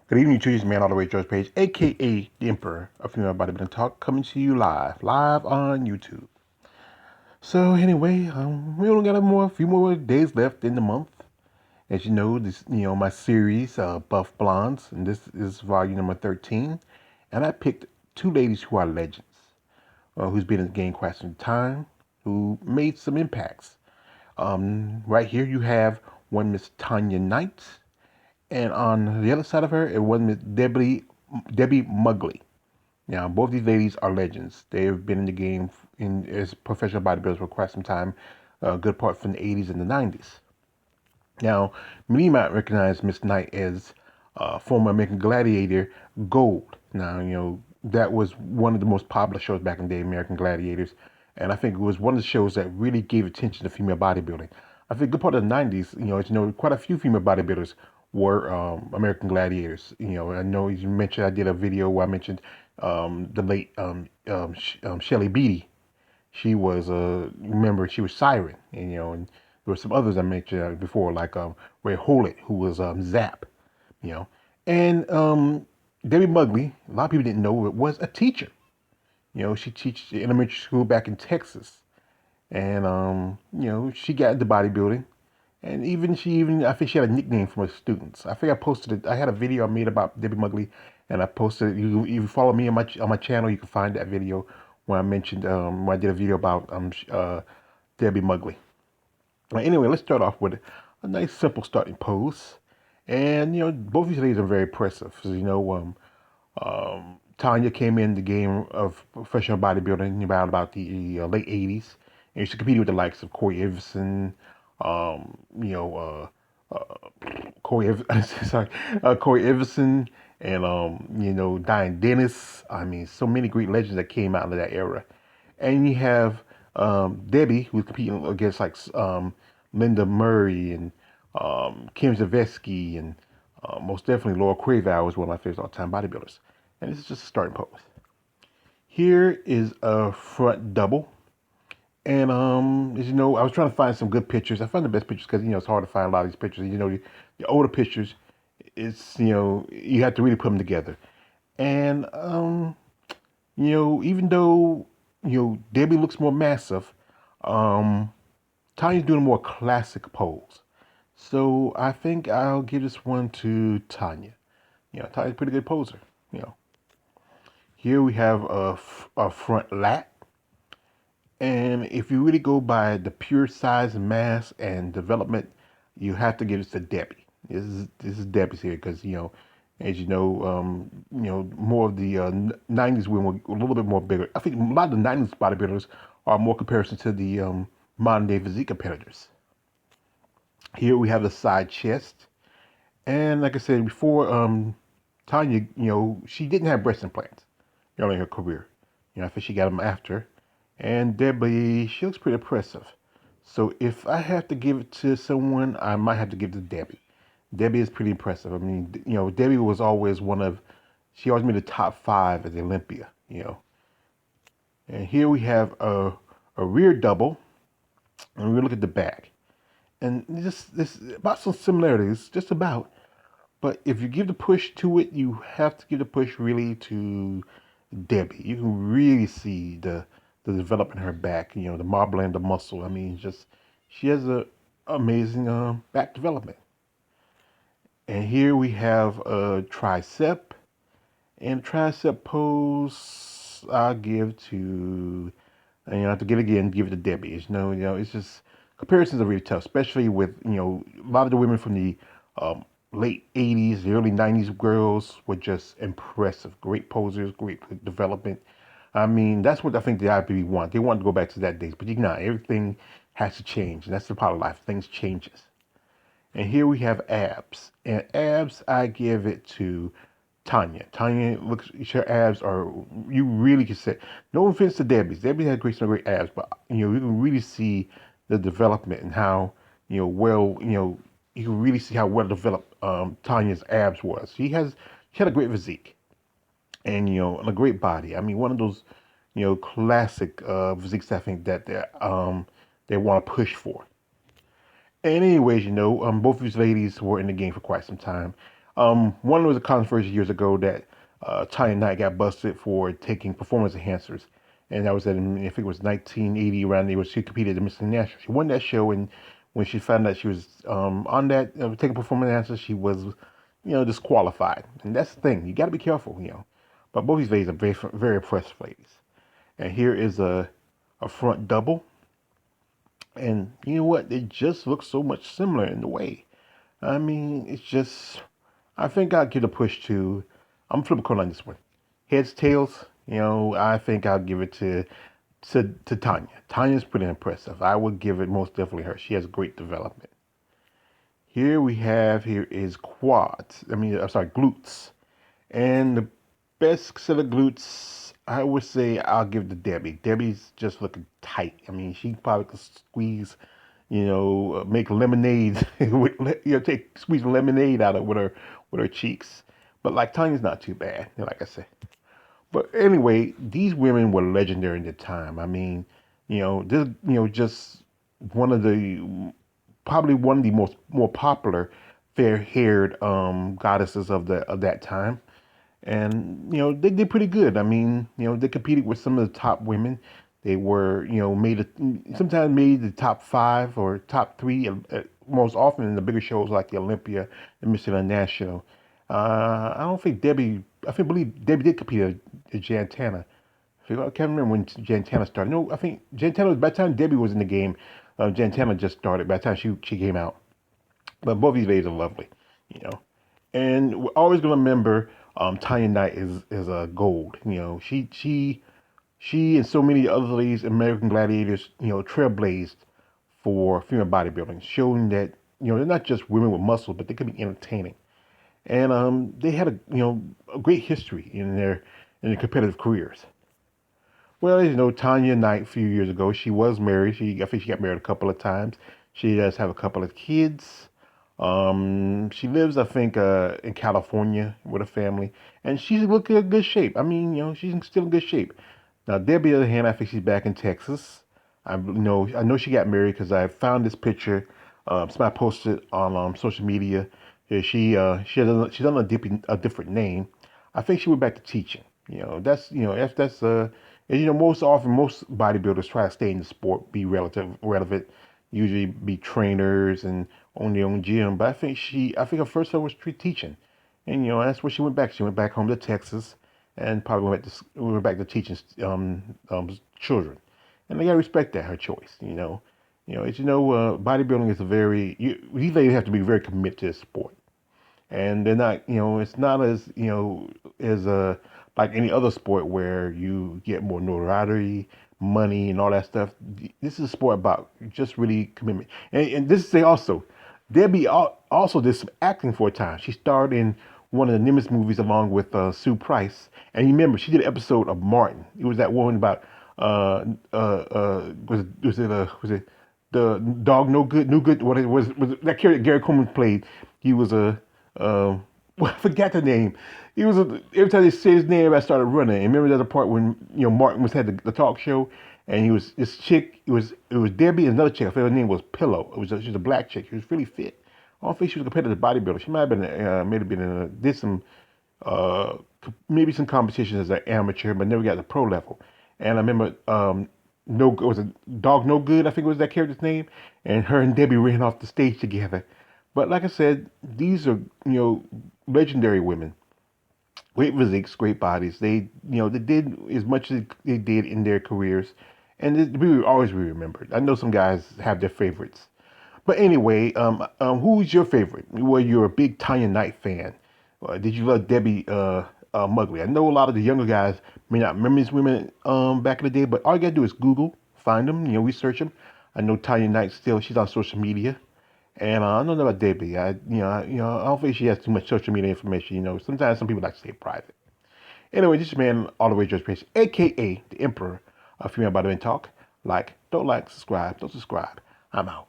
Good evening to you, man, all the way George Page, aka the Emperor of Female Bodybuilding Talk, coming to you live on YouTube. So anyway, we only got a few more days left in the month. As you know, my series, Buff Blondes, and this is volume number 13. And I picked two ladies who are legends, who's been in the game quite some time, who made some impacts. Right here you have one Miss Tonya Knight, and on the other side of her, it was Miss Debbie Muggli. Now, both these ladies are legends. They have been in the game as professional bodybuilders for quite some time, a good part from the 80s and the 90s. Now, many might recognize Miss Knight as former American Gladiator Gold. Now, that was one of the most popular shows back in the day, American Gladiators. And I think it was one of the shows that really gave attention to female bodybuilding. I think a good part of the 90s, quite a few female bodybuilders were American Gladiators. I know you mentioned, I did a video where I mentioned the late Shelly Beatty. She was remember she was Siren, and there were some others I mentioned before, like Ray Hollett, who was Zap, you know, and Debbie Mugley. A lot of people didn't know it was a teacher. She teaches elementary school back in Texas, and she got into bodybuilding, and even I think she had a nickname for her students. I think I posted it. I had a video I made about Debbie Mugley, and I posted it. You follow me on my channel, you can find that video when I mentioned when I did a video about Debbie Mugley. Anyway, let's start off with a nice simple starting pose, and both these ladies are very impressive. So, Tonya came in the game of professional bodybuilding about the late '80s, and she competed with the likes of Corey Iverson, um, you know, Corey Iverson, and Diane Dennis. I mean, so many great legends that came out of that era. And you have Debbie, who's competing against like Linda Murray and Kim Zavetsky, and most definitely Laura Craval was one of my favorite all-time bodybuilders. And this is just a starting pose. Here is a front double. And as you know, I was trying to find some good pictures. I found the best pictures because it's hard to find a lot of these pictures. The older pictures, it's you have to really put them together. And even though Debbie looks more massive, um, Tanya's doing a more classic pose. So I think I'll give this one to Tonya. Tanya's a pretty good poser. You know, here we have a front lat. And if you really go by the pure size, mass, and development, you have to give this to Debbie. This is Debbie's here because as more of the '90s women were a little bit more bigger. I think a lot of the '90s bodybuilders are more comparison to the modern day physique competitors. Here we have the side chest, and like I said before, Tonya, she didn't have breast implants early in her career. I think she got them after. And Debbie, she looks pretty impressive. So if I have to give it to someone, I might have to give it to Debbie. Debbie is pretty impressive. I mean, Debbie was always she always made the top 5 at the Olympia. And here we have a rear double, and we look at the back. And this about some similarities, just about. But if you give the push to it, you have to give the push really to Debbie. You can really see the development in her back, the marble and the muscle. I mean, she has a amazing back development. And here we have a tricep, and tricep pose I'll give to, and I have to give it to Debbie. It's just comparisons are really tough, especially with a lot of the women from the late '80s, the early '90s girls were just impressive, great posers, great development. I mean, that's what I think the IFBB want. They want to go back to that days, but everything has to change, and that's the part of life. Things changes. And here we have abs, and abs I give it to Tonya. Tonya looks, her abs are, you really can say, no offense to Debbie's. Debbie had some great abs, but you can really see the development and how you can really see how well developed Tanya's abs was. She had a great physique, and and a great body. I mean, one of those classic physiques I think that they want to push for. Anyways, both of these ladies were in the game for quite some time. One was a controversy years ago that Tonya Knight got busted for taking performance enhancers, and that was I think it was 1980 around there. She competed at Miss International. She won that show, and when she found out she was on that taking performance enhancers, she was, disqualified. And that's the thing. You got to be careful, But both these ladies are very, very impressive ladies. And here is a front double, and you know what? They just look so much similar in the way. I mean, it's just. I think I'll give a push to. I'm flipping a coin on this one. Heads, tails. I think I'll give it to Tonya. Tanya's pretty impressive. I would give it most definitely her. She has great development. Here is quads. I'm sorry, glutes. And the best set of glutes, I would say I'll give to Debbie. Debbie's just looking tight. I mean, she probably could squeeze, make lemonade with, take squeeze lemonade out of with her cheeks. But like Tanya's not too bad, like I said. But anyway, these women were legendary in their time. I mean, this, just one of the probably one of the more popular fair-haired goddesses of that time, and they did pretty good. I mean, they competed with some of the top women. They were sometimes made the top five or top three. Most often in the bigger shows like the Olympia and Miss International. I don't think Debbie. Believe Debbie did compete at Jantana. I can't remember when Jantana started. No, I think Jantana was by the time Debbie was in the game. Jantana just started by the time she came out. But both these ladies are lovely, you know. And we're always gonna remember Tonya Knight is a gold. She and so many other ladies, American Gladiators, trailblazed for female bodybuilding, showing that they're not just women with muscle, but they can be entertaining. And they had a great history in their competitive careers. Well, Tanya Knight a few years ago, she was married. I think she got married a couple of times. She does have a couple of kids. She lives, I think, in California with a family, and she's looking in good shape. I mean, she's still in good shape. Now, Debbie, on the other hand, I think she's back in Texas. I know she got married because I found this picture. Somebody posted on social media. Yeah, she's on a different name. I think she went back to teaching. That's and, most often most bodybuilders try to stay in the sport, be relevant, usually be trainers and own their own gym. But I think her first love was teaching, and that's where she went back. She went back home to Texas, and probably went back to teaching children. And they gotta respect that her choice. Bodybuilding is these ladies have to be very committed to the sport, and they're not, it's not as like any other sport where you get more notoriety, money, and all that stuff. This is a sport about just really commitment. And this is say also, Debbie also did some acting for a time. She starred in one of the Nimitz movies along with Sue Price. And you remember she did an episode of Martin. It was that one about was it the dog no good, no good. What it was that character Gary Coleman played. He was a well, I forgot the name. He was every time they said his name, I started running. And remember there's a part when Martin had the talk show, and he was this chick. It was Debbie and another chick. I forget her name was Pillow. She was a black chick. She was really fit. I don't think she was a competitive bodybuilder. She might have been did some uh, maybe some competitions as an amateur, but never got to the pro level. And I remember no was a dog no good. I think was that character's name. And her and Debbie ran off the stage together. But like I said, these are legendary women, great physiques, great bodies. They did as much as they did in their careers, and we will always be remembered. I know some guys have their favorites, but anyway, who's your favorite? Well, you're a big Tanya Knight fan. Did you love Debbie Muggli? I know a lot of the younger guys may not remember these women back in the day, but all you gotta do is Google, find them, research them. I know Tanya Knight still; she's on social media. And I don't know about Debbie. I don't think she has too much social media information. Sometimes some people like to stay private. Anyway, this is man all the way George Page, aka the Emperor of Female Body Talk. Don't like, subscribe, don't subscribe. I'm out.